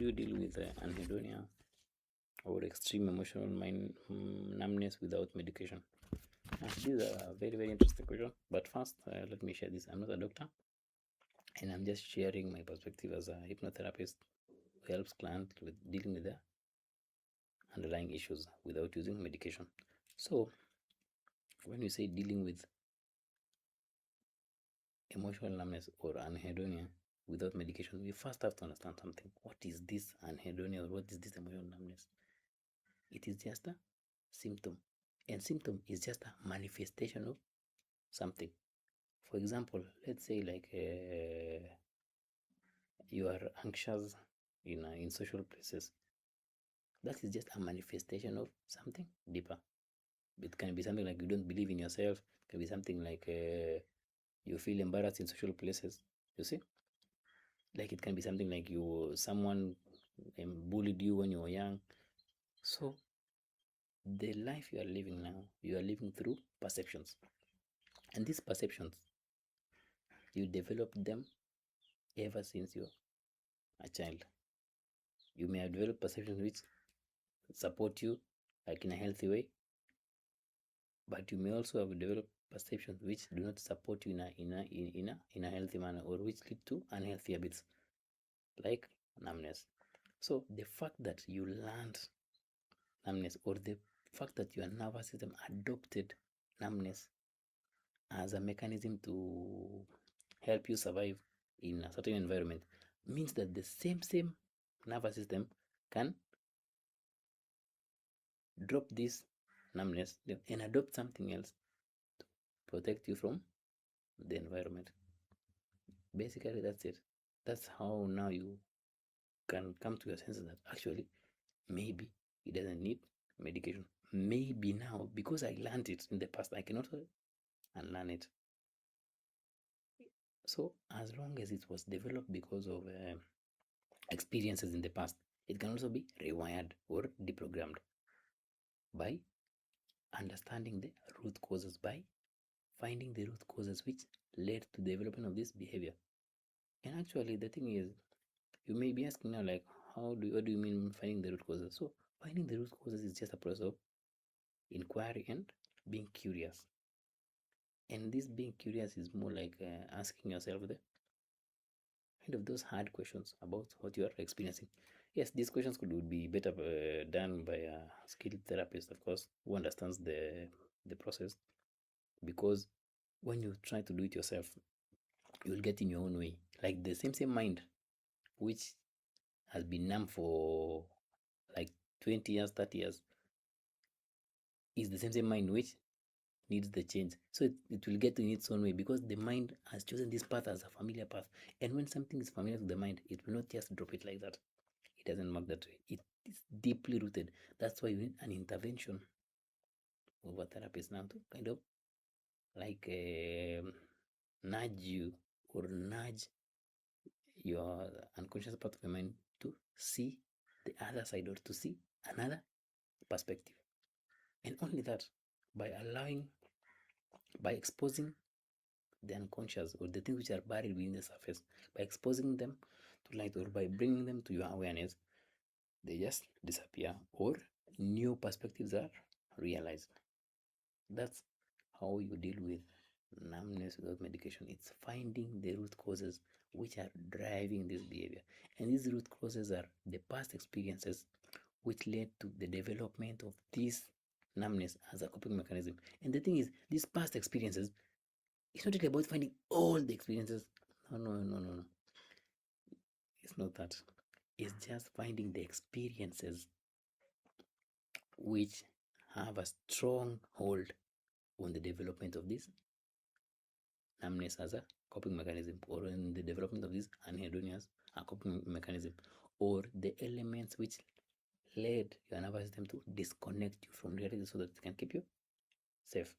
do you deal with anhedonia or extreme emotional numbness without medication? This is a very, very interesting question. But first, let me share this. I'm not a doctor, and I'm just sharing my perspective as a hypnotherapist who helps clients with dealing with their underlying issues without using medication. So, when you say dealing with emotional numbness or anhedonia without medication, we first have to understand something. What is this anhedonia or what is this emotional numbness? It is just a symptom, and symptom is just a manifestation of something. For example, let's say like you are anxious in social places. That is just a manifestation of something deeper. It can be something like you don't believe in yourself. It can be something like you feel embarrassed in social places. You see, like it can be something like someone bullied you when you were young. So the life you are living now, you are living through perceptions, and these perceptions you develop them ever since you're a child. You may have developed perceptions which support you, like in a healthy way, but you may also have developed perceptions which do not support you in a healthy manner, or which lead to unhealthy habits like numbness. So the fact that you learned numbness, or the fact that your nervous system adopted numbness as a mechanism to help you survive in a certain environment, means that the same nervous system can drop this numbness and adopt something else to protect you from the environment. Basically, that's it. That's how now you can come to your senses that actually maybe it doesn't need medication. Maybe now, because I learned it in the past, I cannot unlearn it. So as long as it was developed because of experiences in the past, it can also be rewired or deprogrammed by understanding the root causes, by finding the root causes which led to the development of this behavior. And actually, the thing is, you may be asking now, like, what do you mean finding the root causes? So finding the root causes is just a process of inquiry and being curious. And this being curious is more like asking yourself the kind of those hard questions about what you are experiencing. Yes, these questions would be better done by a skilled therapist, of course, who understands the process. Because when you try to do it yourself, you will get in your own way. Like the same mind, which has been numb for like 20 years, 30 years, is the same mind which needs the change. So it will get in its own way, because the mind has chosen this path as a familiar path. And when something is familiar to the mind, it will not just drop it like that. It doesn't work that way. It is deeply rooted. That's why you need an intervention of a therapist now to kind of like nudge you, or nudge your unconscious part of your mind to see the other side, or to see another perspective. And only that, by exposing the unconscious, or the things which are buried within the surface, by exposing them to light, or by bringing them to your awareness, they just disappear, or new perspectives are realized. That's how you deal with numbness without medication. It's finding the root causes which are driving this behavior. And these root causes are the past experiences which led to the development of this numbness as a coping mechanism. And the thing is, these past experiences, it's not really about finding all the experiences. No. It's not that. It's just finding the experiences which have a strong hold on the development of this numbness as a coping mechanism, or in the development of this anhedonias a coping mechanism, or the elements which led your nervous system to disconnect you from reality so that it can keep you safe.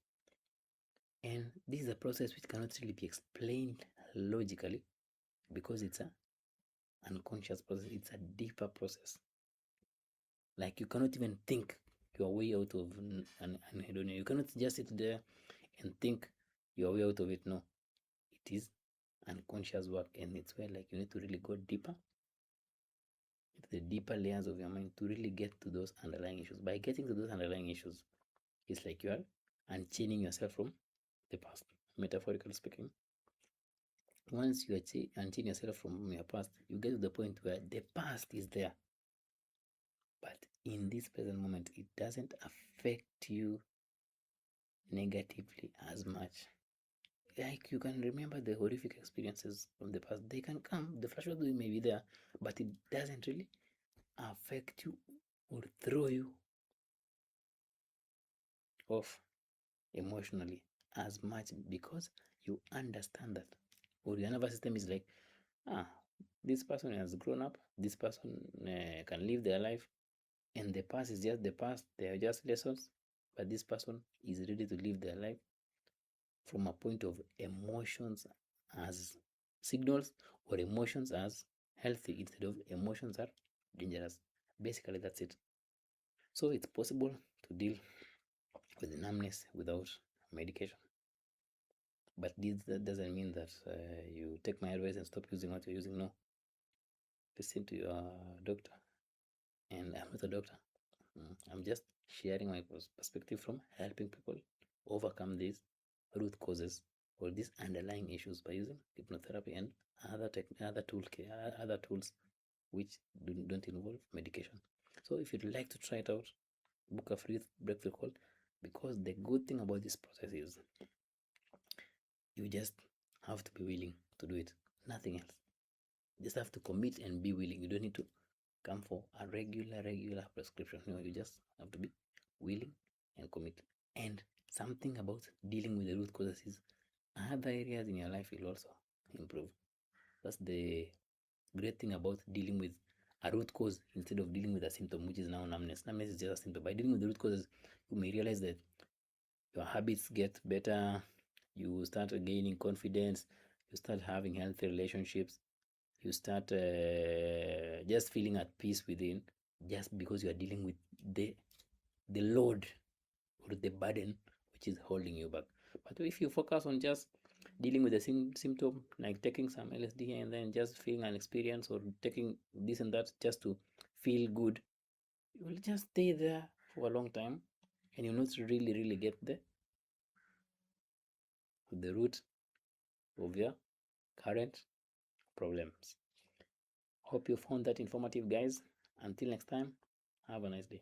And this is a process which cannot really be explained logically, because it's an unconscious process. It's a deeper process. Like you cannot even think your way out of an anhedonia. You cannot just sit there and think your way out of it. No, it is unconscious work, and it's where like you need to really go deeper. to the deeper layers of your mind to really get to those underlying issues. By getting to those underlying issues, it's like you are unchaining yourself from the past, metaphorically speaking. Once you unchain yourself from your past, you get to the point where the past is there, but in this present moment, it doesn't affect you negatively as much. Like you can remember the horrific experiences from the past, they can come, the flashback may be there, but it doesn't really affect you or throw you off emotionally as much, because you understand that, or your nervous system is like, ah, this person has grown up, this person can live their life, and the past is just the past, they are just lessons, but this person is ready to live their life from a point of emotions as signals, or emotions as healthy instead of emotions are dangerous. Basically, that's it. So it's possible to deal with the numbness without medication, but that doesn't mean that you take my advice and stop using what you're using. No, listen to your doctor. And I'm not a doctor. I'm just sharing my perspective from helping people overcome these root causes or these underlying issues by using hypnotherapy and other tools which don't involve medication. So if you'd like to try it out, book a free breakthrough call, because the good thing about this process is you just have to be willing to do it. Nothing else. You just have to commit and be willing. You don't need to come for a regular prescription. No, you just have to be willing and commit. And something about dealing with the root causes is other areas in your life will also improve. That's the great thing about dealing with a root cause instead of dealing with a symptom, which is now numbness. Numbness is just a symptom. By dealing with the root causes, you may realize that your habits get better, you start gaining confidence, you start having healthy relationships, you start just feeling at peace within, just because you are dealing with the load or the burden which is holding you back. But if you focus on just dealing with the symptom, like taking some LSD and then just feeling an experience, or taking this and that just to feel good, you will just stay there for a long time, and you'll not really get the root of your current problems. Hope you found that informative, guys. Until next time, have a nice day.